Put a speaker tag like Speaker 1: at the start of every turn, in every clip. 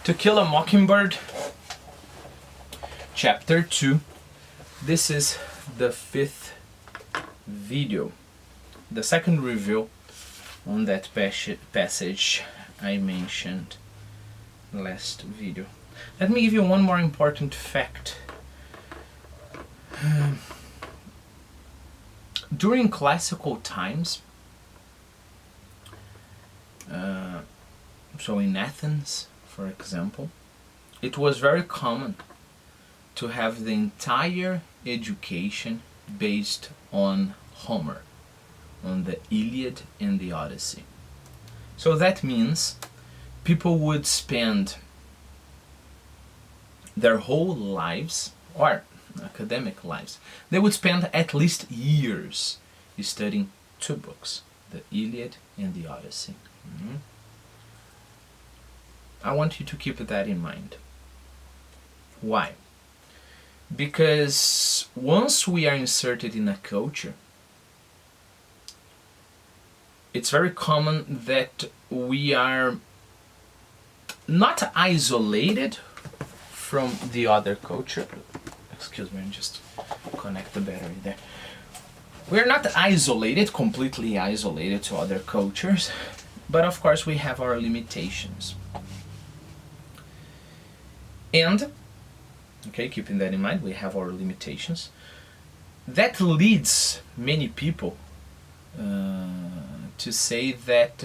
Speaker 1: To Kill a Mockingbird, Chapter 2. This is the 5th video, the second review on that passage I mentioned last video. Let me give you one more important fact. During classical times, so in Athens, for example, it was very common to have the entire education based on Homer, on the Iliad and the Odyssey. So that means people would spend their whole lives, or academic lives, they would spend at least years studying two books, the Iliad and the Odyssey. I want you to keep that in mind. Why? Because once we are inserted in a culture, it's very common that we are not isolated from the other culture. Excuse me, just connect the battery there. We're not isolated, completely isolated to other cultures, but of course we have our limitations. And, okay, keeping that in mind, we have our limitations. That leads many people to say that,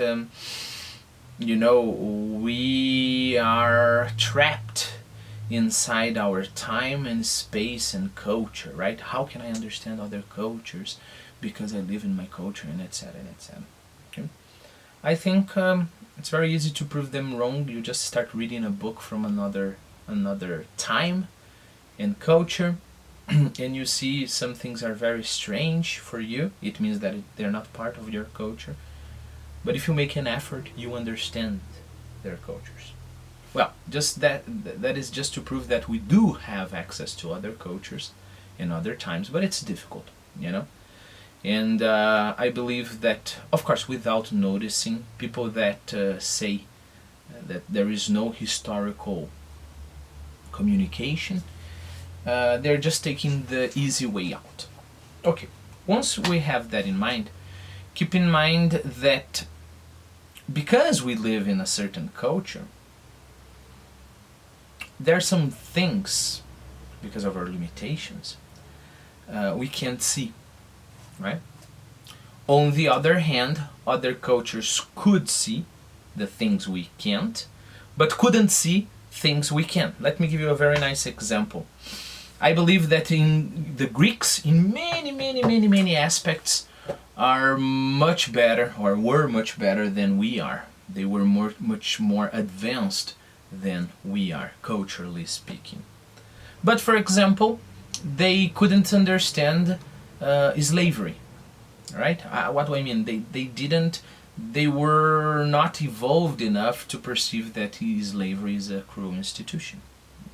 Speaker 1: we are trapped inside our time and space and culture, right? How can I understand other cultures because I live in my culture, and etc. and etc. Okay? I think it's very easy to prove them wrong. You just start reading a book from another time and culture, and you see some things are very strange for you. It means that they're not part of your culture. But if you make an effort, you understand their cultures. Well, just that is just to prove that we do have access to other cultures in other times, but it's difficult, And I believe that, of course, without noticing, people that say that there is no historical communication, they're just taking the easy way out. Okay, once we have that in mind, keep in mind that because we live in a certain culture, there are some things, because of our limitations, we can't see, right? On the other hand, other cultures could see the things we can't, but couldn't see things we can. Let me give you a very nice example. I believe that in the Greeks, in many aspects, are much better, or were much better than we are. They were much more advanced than we are, culturally speaking. But for example, they couldn't understand slavery, right? What do I mean? They were not evolved enough to perceive that slavery is a cruel institution.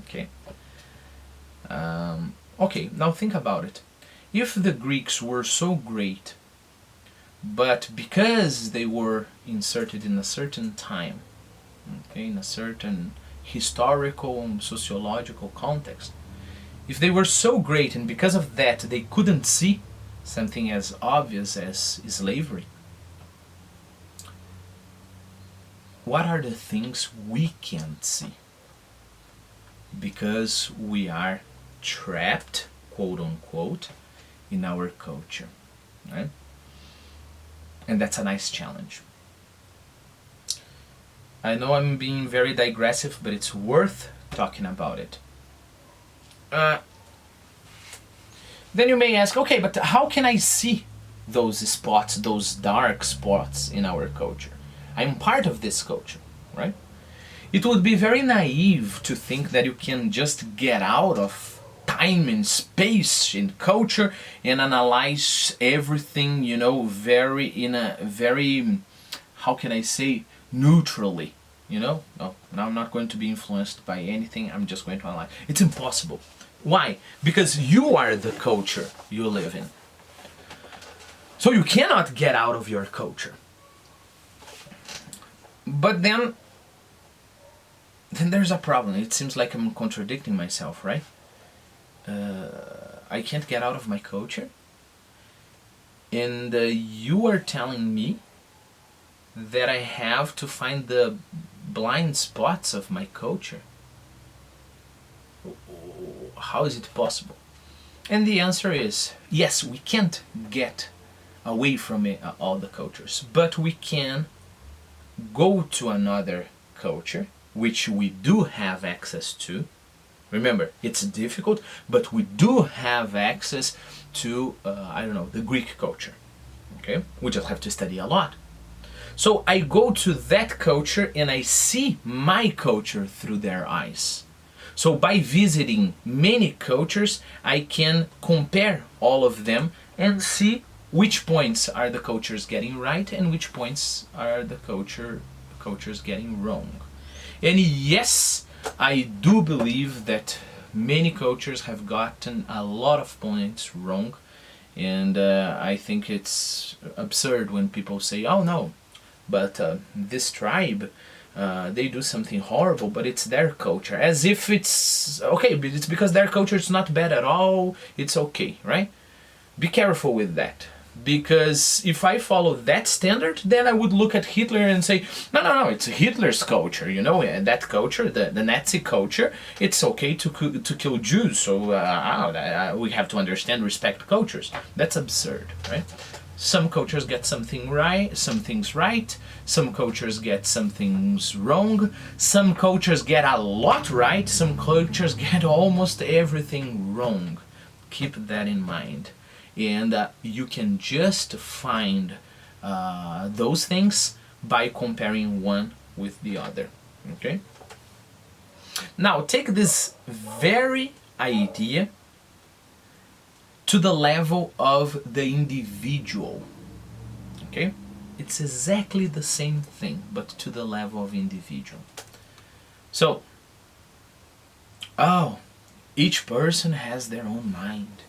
Speaker 1: Okay. Okay, now think about it. If the Greeks were so great, but because they were inserted in a certain time, okay, in a certain historical and sociological context, if they were so great and because of that they couldn't see something as obvious as slavery, what are the things we can't see? Because we are trapped, quote unquote, in our culture, right? And that's a nice challenge. I know I'm being very digressive, but it's worth talking about it. Then you may ask, okay, but how can I see those spots, those dark spots in our culture? I'm part of this culture, right? It would be very naive to think that you can just get out of time and space and culture and analyze everything, in a very, how can I say, neutrally, No, I'm not going to be influenced by anything, I'm just going to analyze. It's impossible. Why? Because you are the culture you live in. So you cannot get out of your culture. But then then there's a problem. It seems like I'm contradicting myself, right? I can't get out of my culture, and you are telling me that I have to find the blind spots of my culture. How is it possible? And the answer is yes, we can't get away from it, all the cultures, but we can go to another culture which we do have access to. Remember, it's difficult, but we do have access to, I don't know, the Greek culture. Okay? We just have to study a lot. So I go to that culture and I see my culture through their eyes. So by visiting many cultures, I can compare all of them and see which points are the cultures getting right and which points are the cultures getting wrong. And yes, I do believe that many cultures have gotten a lot of points wrong, and I think it's absurd when people say, oh no, but this tribe, they do something horrible, but it's their culture. As if it's okay, but it's because their culture is not bad at all, it's okay, right? Be careful with that. Because if I follow that standard, then I would look at Hitler and say, no, it's Hitler's culture, you know, that culture, the Nazi culture, it's okay to kill Jews, so we have to understand, respect cultures. That's absurd, right? Some cultures get something right, some things right, some cultures get some things wrong, some cultures get a lot right, some cultures get almost everything wrong. Keep that in mind. And you can just find those things by comparing one with the other. Okay? Now take this very idea to the level of the individual. Okay? It's exactly the same thing, but to the level of individual. So, each person has their own mind.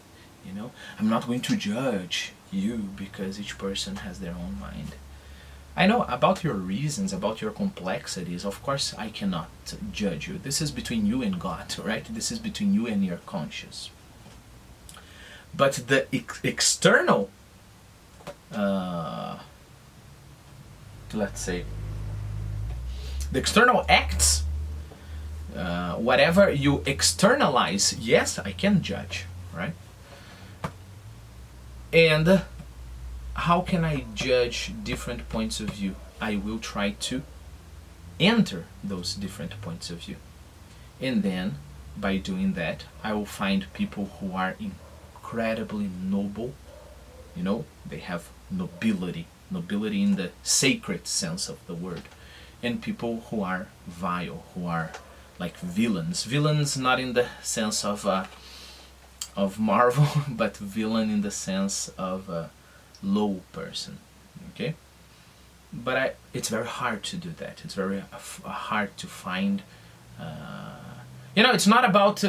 Speaker 1: You know, I'm not going to judge you because each person has their own mind. I know about your reasons, about your complexities. Of course, I cannot judge you. This is between you and God, right? This is between you and your conscience. But the external, let's say, the external acts, whatever you externalize, yes, I can judge, right? And how can I judge different points of view? I will try to enter those different points of view. And then, by doing that, I will find people who are incredibly noble. You know, they have nobility in the sacred sense of the word. And people who are vile, who are like villains. Villains not in the sense of Marvel, but villain in the sense of a low person. Okay? But it's very hard to do that. It's very hard to find. You know, it's not about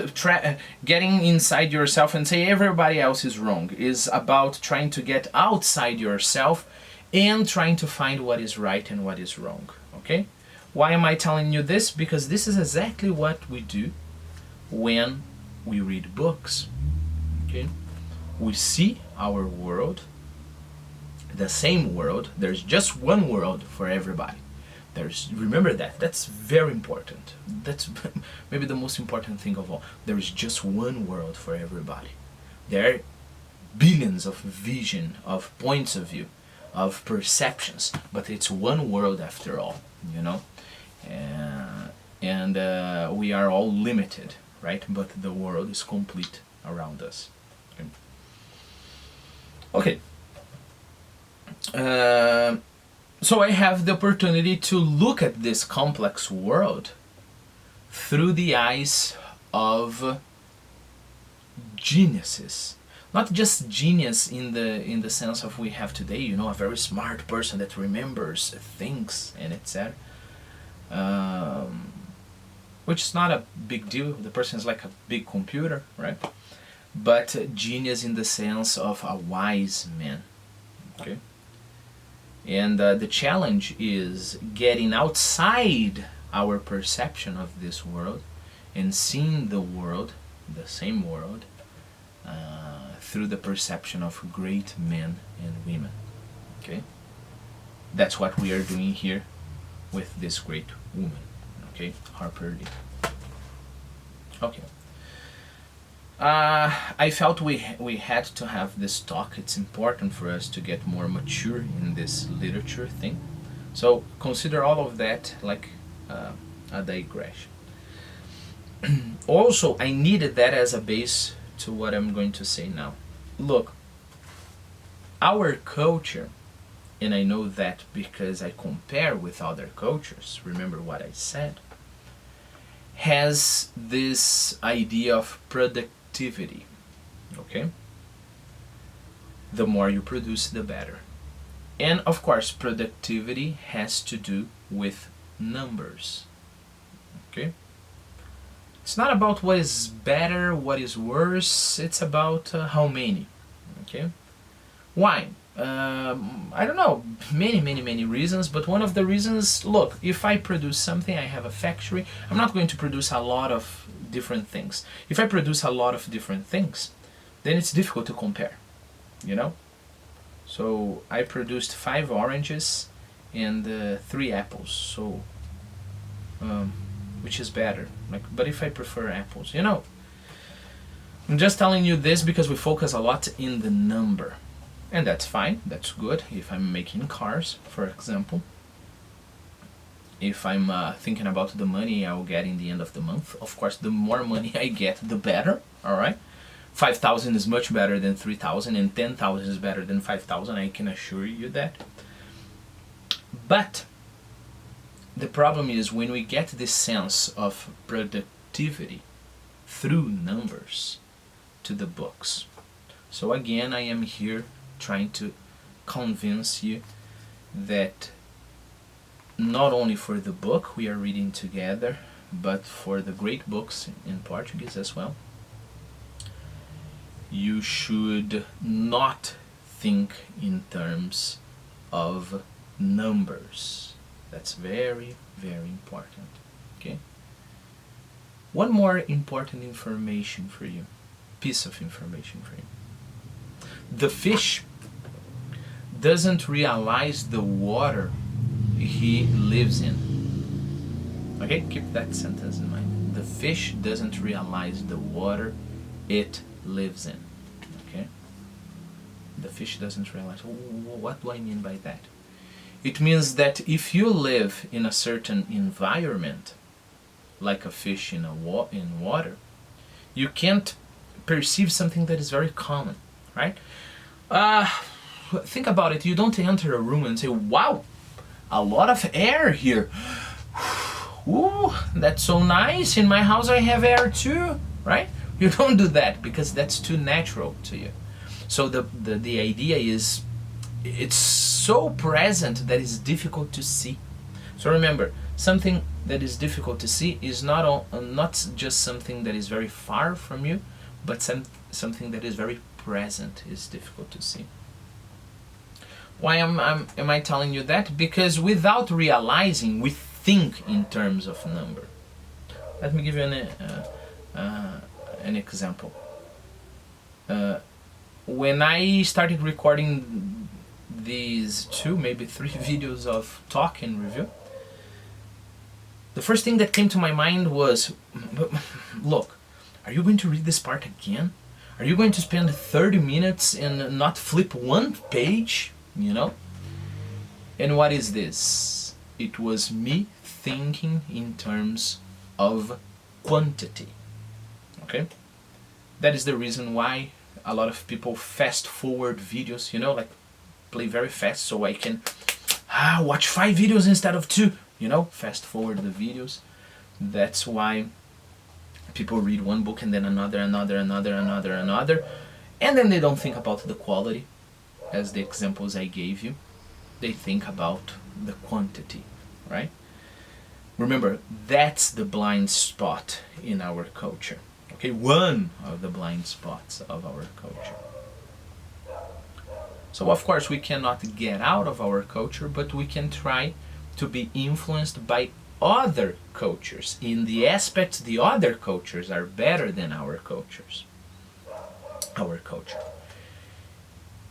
Speaker 1: getting inside yourself and say everybody else is wrong. It's about trying to get outside yourself and trying to find what is right and what is wrong. Okay? Why am I telling you this? Because this is exactly what we do when we read books. Okay? We see our world, the same world. There's just one world for everybody. Remember that. That's very important. That's maybe the most important thing of all. There is just one world for everybody. There are billions of vision, of points of view, of perceptions, but it's one world after all, you know? And we are all limited, right? But the world is complete around us. Okay. So I have the opportunity to look at this complex world through the eyes of geniuses. Not just genius in the sense of we have today, you know, a very smart person that remembers things and etc. Which is not a big deal. The person is like a big computer, right? But genius in the sense of a wise man. Okay? And the challenge is getting outside our perception of this world and seeing the world, the same world, through the perception of great men and women. Okay? That's what we are doing here with this great woman. Okay? Harper Lee. Okay. I felt we had to have this talk. It's important for us to get more mature in this literature thing. So consider all of that like a digression. Also, I needed that as a base to what I'm going to say now. Look, our culture, and I know that because I compare with other cultures, remember what I said, has this idea of productivity. Okay? The more you produce, the better. And of course, productivity has to do with numbers. Okay? It's not about what is better, what is worse, it's about how many. Okay? Why? I don't know, many reasons, but one of the reasons, look, if I produce something, I have a factory, I'm not going to produce a lot of different things. If I produce a lot of different things, then it's difficult to compare, you know? So I produced 5 oranges and 3 apples, so which is better? Like, but if I prefer apples, you know? I'm just telling you this because we focus a lot in the number. And that's fine, that's good if I'm making cars, for example. If I'm thinking about the money I'll get in the end of the month, of course, the more money I get, the better, alright? 5,000 is much better than 3,000, and 10,000 is better than 5,000, I can assure you that. But the problem is when we get this sense of productivity through numbers to the books. So again, I am here trying to convince you that not only for the book we are reading together, but for the great books in Portuguese as well, you should not think in terms of numbers. That's very important. Okay? One more important information for you, piece of information for you. The fish doesn't realize the water he lives in. Okay, keep that sentence in mind. The fish doesn't realize the water it lives in. Okay? The fish doesn't realize. What do I mean by that? It means that if you live in a certain environment, like a fish in water, you can't perceive something that is very common, right? Think about it. You don't enter a room and say, wow, a lot of air here. Ooh, that's so nice. In my house I have air too, right? You don't do that because that's too natural to you. So the idea is, it's so present that it's difficult to see. So remember, something that is difficult to see is not just something that is very far from you, but something that is very present is difficult to see. Why am I telling you that? Because without realizing, we think in terms of number. Let me give you an example. When I started recording these 2, maybe 3 videos of talk and review, the first thing that came to my mind was, look, are you going to read this part again? Are you going to spend 30 minutes and not flip one page? You know? And what is this? It was me thinking in terms of quantity. Okay? That is the reason why a lot of people fast forward videos, you know, like play very fast so I can watch 5 videos instead of 2, you know, fast forward the videos. That's why people read one book and then another, and then they don't think about the quality, as the examples I gave you. They think about the quantity, right? Remember, that's the blind spot in our culture. Okay, one of the blind spots of our culture. So of course we cannot get out of our culture, but we can try to be influenced by other cultures. In the aspects, the other cultures are better than our cultures. Our culture.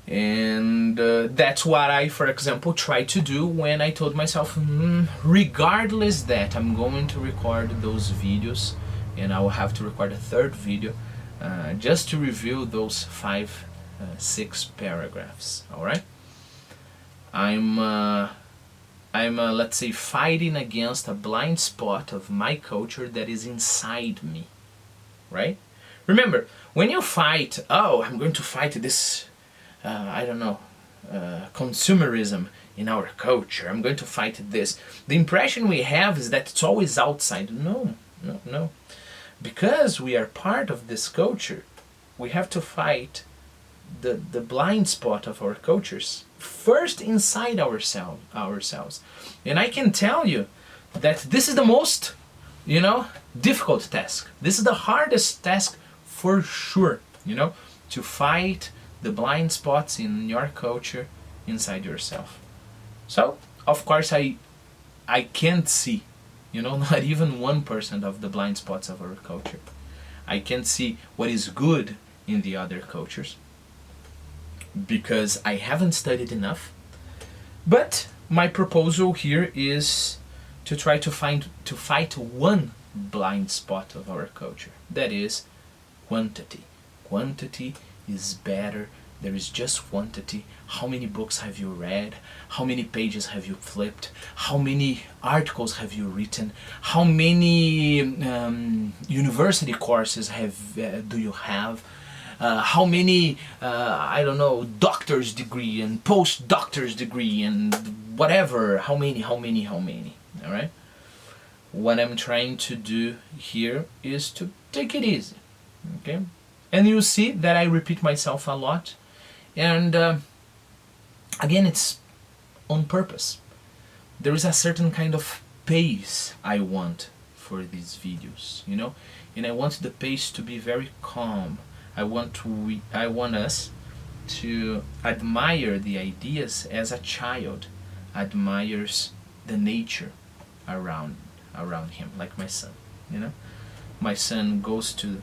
Speaker 1: And that's what I, for example, tried to do when I told myself, regardless that I'm going to record those videos, and I will have to record a third video just to review those 6 paragraphs. All right, I'm let's say fighting against a blind spot of my culture that is inside me, right? Remember, when you fight, oh, I'm going to fight this, I don't know, consumerism in our culture, I'm going to fight this. The impression we have is that it's always outside. No, no, no. Because we are part of this culture, we have to fight the blind spot of our cultures first inside ourselves. And I can tell you that this is the most, difficult task. This is the hardest task for sure, to fight the blind spots in your culture inside yourself. So, of course, I can't see, not even 1% of the blind spots of our culture. I can't see what is good in the other cultures because I haven't studied enough. But my proposal here is to try to fight one blind spot of our culture. That is quantity. Quantity is better. There is just quantity. How many books have you read? How many pages have you flipped? How many articles have you written? How many university courses do you have? How many, I don't know, doctor's degree and post-doctor's degree and whatever. How many, all right? What I'm trying to do here is to take it easy, okay? And you see that I repeat myself a lot. And again, it's on purpose. There is a certain kind of pace I want for these videos, and I want the pace to be very calm. I want us to admire the ideas as a child admires the nature around him, like my son. My son goes to,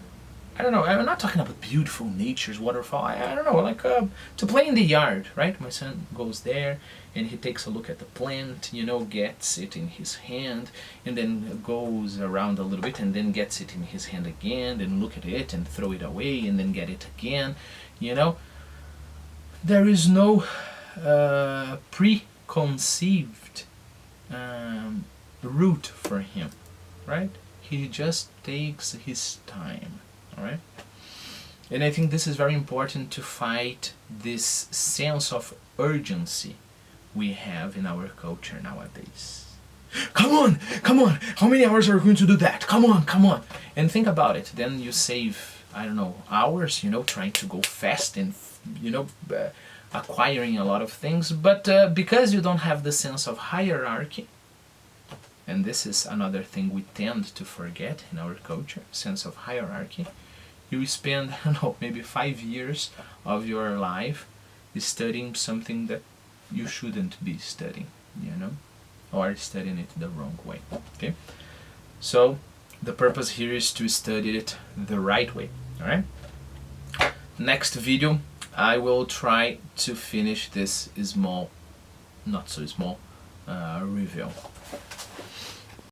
Speaker 1: I don't know, I'm not talking about beautiful nature's waterfall, I don't know, like to play in the yard, right? My son goes there and he takes a look at the plant, gets it in his hand, and then goes around a little bit and then gets it in his hand again, then look at it and throw it away and then get it again, There is no preconceived route for him, right? He just takes his time. All right, and I think this is very important to fight this sense of urgency we have in our culture nowadays. Come on, how many hours are we going to do that? Come on, and think about it. Then you save, I don't know, hours, trying to go fast and, acquiring a lot of things, but because you don't have the sense of hierarchy, and this is another thing we tend to forget in our culture, sense of hierarchy. You spend, I don't know, maybe 5 years of your life studying something that you shouldn't be studying, or studying it the wrong way, okay? So the purpose here is to study it the right way, all right? Next video, I will try to finish this small, not so small, review.